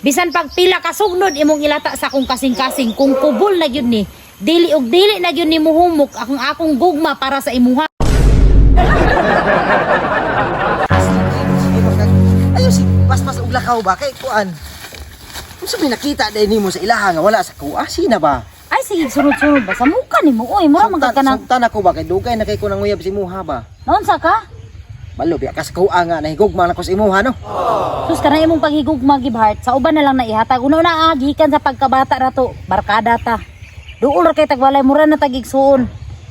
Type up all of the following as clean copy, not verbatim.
Bisan pag pila ka sugnod imong ilata sa akong kasing-kasing kung kubol na gyud ni. Dili og dili na gyud ni muhumok akong gugma para sa imuha. Ayo si paspas og lakaw ba kay kuan. Unsa may nakita dai nimo sa ilaha nga wala sa kuha sina ba? Ay sige sunod-sunod ba sa muka nimo oy mura man ka kanang Sugtan ako ba kay dugay na kay ko nang uyab si imuha ba? naunsa ka? Malo biya ka sa kuha nga nahigugma na ko sa imuha no. Sus kana imong paghigugma gibhart sa uban na lang na ihatag una gikan sa pagkabata rato barkada ta. Duol ra kay tagwalay mura na tagigsuon.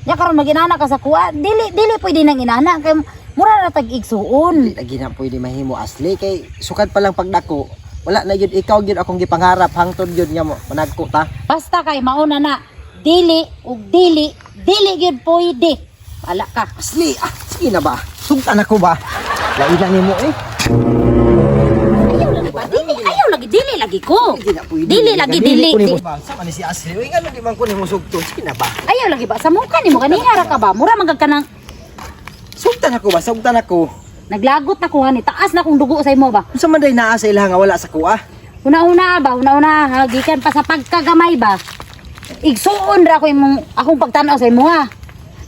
Nya karon maginana ka sa kuha dili pwede nang inana kay mura na tagigsuon. Lagi na pwede mahimo asli kay sukad pa lang pagdako. Wala na yun ikaw yun akong gipangarap hangtod yun nga mo managko ta. Basta kay mauna na dili gyud pwede. Wala ka. Asli sige na ba? Sugtan ako ba? Lailan nimo eh. Ayaw lagi dili lagi ko. Hindi na pwede. Dili lagi dili. Sama ni si Asli. Uy ngano di man ko nimo sugto. Sige na ba? Ayaw lagi ba sa mukha nimo kaniya ra ka ba? Mura man ka nang Sugtan ako ba? Sugtan ako. naglagot na ko ani taas na kung dugo sa imo ba. Unsa man day naa sa ilaha nga wala sa kuha? Una-una gikan pa sa pagkagamay ba. Igsuon ra ko akong pagtanaw sa imo ha.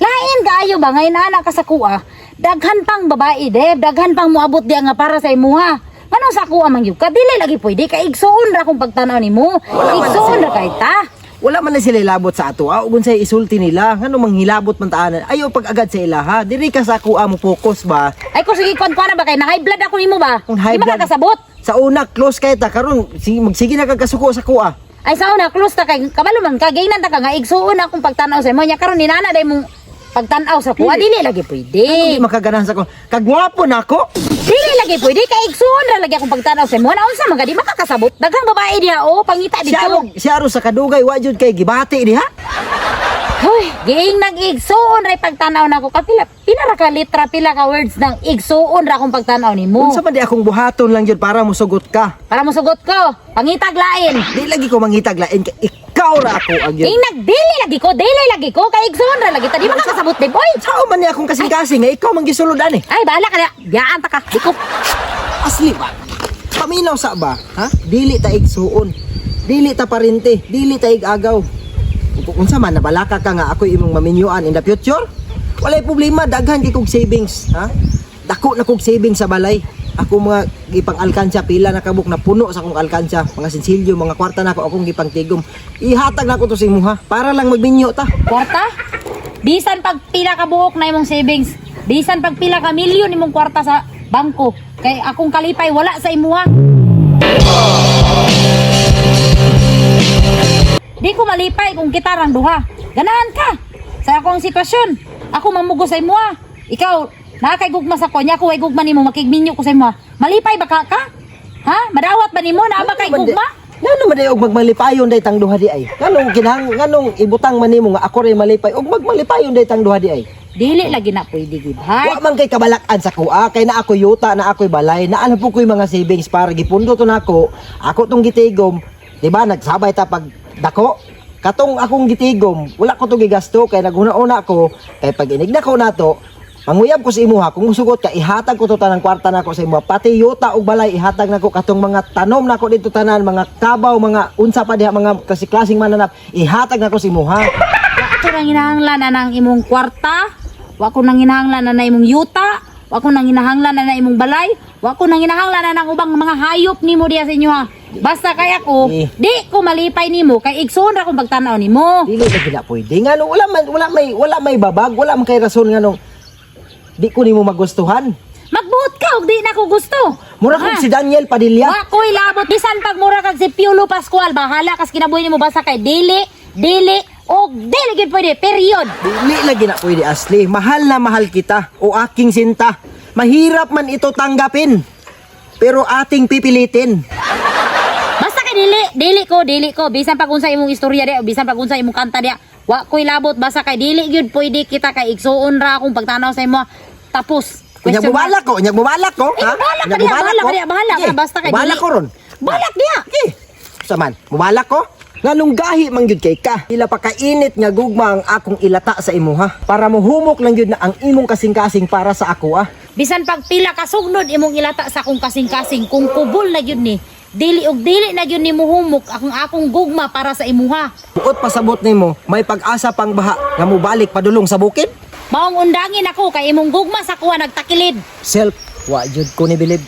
Lain kaayo ba ngayon ana ka sa kuha? Daghan pang babae deb, daghan pang moabot diya nga para sa imo ha. Ano sa kuha man gyud ka dili lagi pwede kay igsuon ra kung pagtanaw nimo. Igsuon ra kay ta. Wala man na sila ilabot sa ato. Ugon sa isulti nila. Ngano manghilabot man taanan. Ayaw pag agad sa ilaha. Diri ka sa kuha mo focus ba? Ay ko sige kon na ba kay na high blood ako nimo ba? Kung high Di ba blood- ka kasabot? Sa una close kay ta karon magsige na kagkasuko sa kuha. Ay sa una close ta kay kabalo man ka gaynan ta ka nga igsuon akong pagtanaw sa imo nya karon ninana day mong pagtanaw sa kuha dili lagi pwede. Hindi makaganahan sa kuha. Kagwapo na ako. Dili lagi pwede kay igsuon ra lagi akong pagtanaw sa imo. Naunsa man ka di makakasabot. Daghang babae diha o pangita dito. Siya ro sa kadugay wa jud kay gibati diha. Hoy, giing nag-igsuon ra pagtanaw nako kapila pila ra ka litra pila ka words ng igsuon ra akong pagtanaw nimo. Unsa man di akong buhaton lang jud para mosugot ka. Para mo sugot ko, pangitag lain. Di lagi ko mangitag lain kay ikaw ra ako ang yun. Giing nagdili lagi ko kay igsuon ra lagi ta di makakasabot di boy. Sao man ni akong kasing-kasing nga ikaw man gisuludan eh. Ay, bahala ka na. Biyaan ta ka. Di ko. Asli ba? Paminaw sa ba? Ha? Dili ta igsuon. Dili ta parente, dili ta igagaw. Unsa man nabalaka ka nga ako imong maminyuan in the future? Walay problema, daghan kay kog savings, ha? Dako na kog savings sa balay. Ako mga gipang alkansya pila na kabuk na puno sa akong alkansya, mga sensilyo, mga kwarta na ako akong gipang tigom. Ihatag na ko to sa imuha para lang magminyo ta. Kwarta? Bisan pag pila ka buhok na imong savings. Bisan pag pila ka milyon imong kwarta sa bangko. Kay akong kalipay wala sa imuha. Di ko malipay kung kita rang duha. Ganahan ka. Sa akong sitwasyon. Ako mamugo sa imuha. Ikaw, nakakay gugma sa konya. Ako ay gugma nimo, makigminyo ko sa imuha. Malipay ba ka? Ha? Madawat ba nimo? Naaba kay gugma? Ngano man day og magmalipayon day tang duha di ay. Nganong ibutang man nimo nga ako ray malipay og magmalipayon day tang duha di ay. Dili lagi na pwede gibhay. Wa man kay kabalakan sa kuha kay na ako yuta na ako'y balay na alam po ko'y mga savings para gipundo to nako. Ako tong gitigom, di ba nagsabay ta pag dako. Katong akong gitigom, wala ko to gigasto kay naguna-una ko kay pag inigna ko nato, manguyab ko sa imuha kung musugot ka ihatag ko to tanang kwarta nako sa imuha pati yuta og balay ihatag nako katong mga tanom nako dito tanan mga kabaw mga unsa pa diha mga klaseng mananap ihatag nako sa imuha. Wa ko nang hinahanglan na ng imong kwarta. Wa ko nang hinahanglan na imong yuta. Wa ko nang hinahanglan na imong balay. Wa ko nang hinahanglan na ng ubang mga hayop nimo diha sa inyo ha. Basta kay ako, di ko malipay nimo kay igsoon ra kung pagtanaw nimo. Dili na gila pwede ngano wala may babag wala man kay rason ngano di ko nimo magustuhan. Magbuot ka og di na ko gusto. Mura kog si Daniel Padilla. Wa ko'y labot bisan pag mura kag si Piolo Pascual bahala kas kinabuhi nimo basta kay dili og dili gid pwede period. Dili lagi na pwede Asli. Mahal na mahal kita o aking sinta. Mahirap man ito tanggapin. Pero ating pipilitin. Basta kay dili ko bisan pag unsa imong istorya di bisan pag unsa imong kanta di wa ko'y labot basta kay dili gyud pwede kita kay igsuon ra akong pagtanaw sa imo tapos Kunya bubalak ko, ha? Bahala ka basta kay bubalak ko ron. Balak diha. Saman, bubalak ko. Nganong gahi man gyud kay ka. Ila pa kainit nga gugma ang akong ilata sa imuha para mohumok lang gyud na ang imong kasing-kasing para sa ako ah. Bisan pag pila ka sugnod imong ilata sa akong kasing-kasing kung kubol na gyud ni. dili og dili na gyud nimo humok akong gugma para sa imuha. Buot pasabot nimo, may pag-asa pang baha nga mobalik padulong sa bukid. Maong undangin ako kay imong gugma sa kuha nagtakilid. Self, wa jud ko ni bilib.